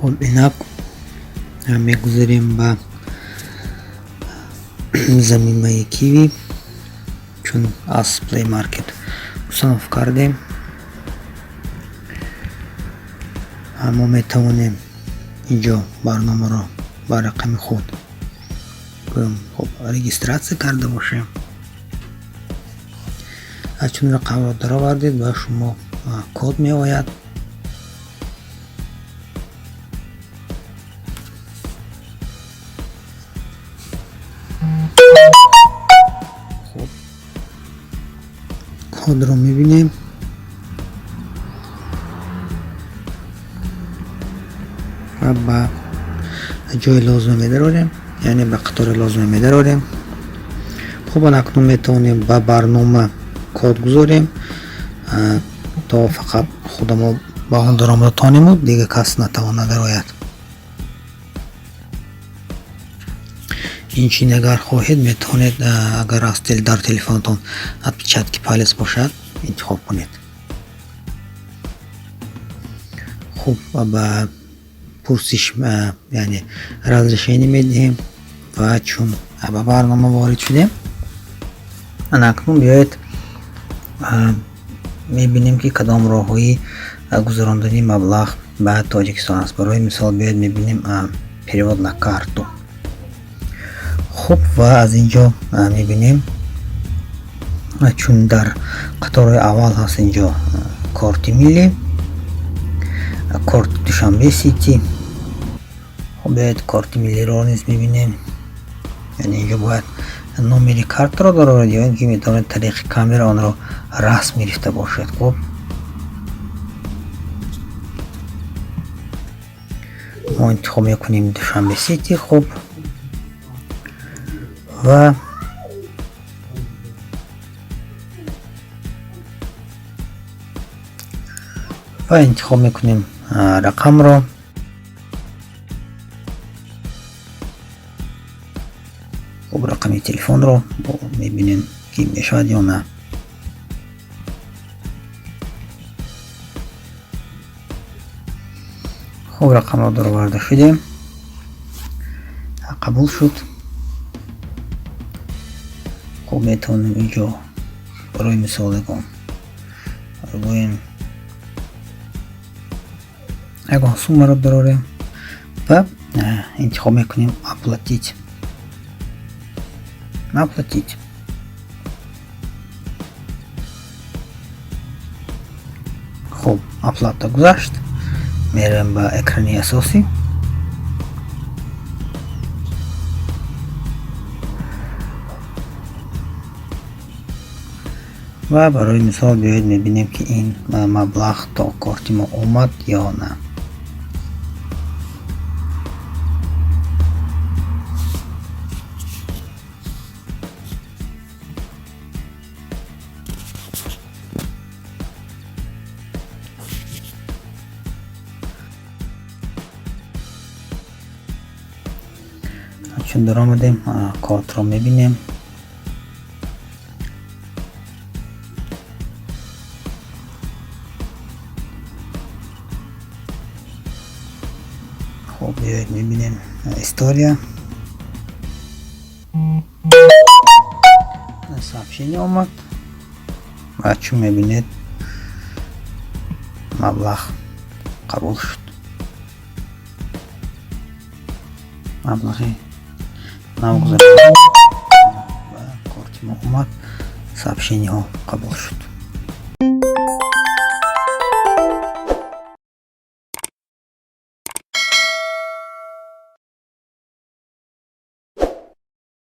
خب اینک میگذاریم به زمینه کیوی، چون از پلی مارکت مصنف کردیم. ما میتوانیم اینجا برنامه را با رقم خود خب رجیستراسیون کرده باشیم. چون رقم را در آوردید و شما کد می آید. خب کد را می بینیم. و با جای لازم می داریم، یعنی به قطار لازم می داریم. خب اکنون میتونیم به برنامه کد گذاریم تا فقط خودمون با آن درآمد تانیم، دیگه کس نتواند درآید. این چین اگر خواهید میتونید اگر از در تلفنتون چت کی پالیس باشد انتخاب کنید. خب با پرسش یعنی رازرشینی میدیم و چون به برنامه وارد شدیم اکنون بیایید میبینیم که کدام راههای گذراندنی مبلغ به تاجیکستان است. برای مثال بیایید میبینیم перевод на карту. خب و از اینجا میبینیم چون در قطار اول هست اینجا کارت ملی، کارت دوشنبه سیتی. خب بیایید کارت ملی را نیز میبینیم، یعنی اینجا باید نمره کارت را دارد یا اینکه میتواند طریق کامera آن را رسم گرفته باشد. خب ما انتخاب میکنیم دوشنبه سیتی. خب و انتخاب میکنیم رقم را. خب رقم تلفن رو میبینیم که میشود یا نه. خب رقم رو در آورده شدیم، قبول شد. خب میتونیم اینجا برای مثال بگویم اگه سوم رو براریم و انتخاب میکنیم оплатить. خب اپلات گذشت، میرم به اکرانی اساسی. و برای مثال بیایید میبینیم که این مبلغ تا کارت ما اومد یا نه. چون در آمدیم کارت را میبینیم. خب بیایید میبینیم استوریا сообщение آمد و چون میبینید مبلغ قبول شد. مبلغی نامگذاری و کارت ما اومد، сообщение ها قبول شد.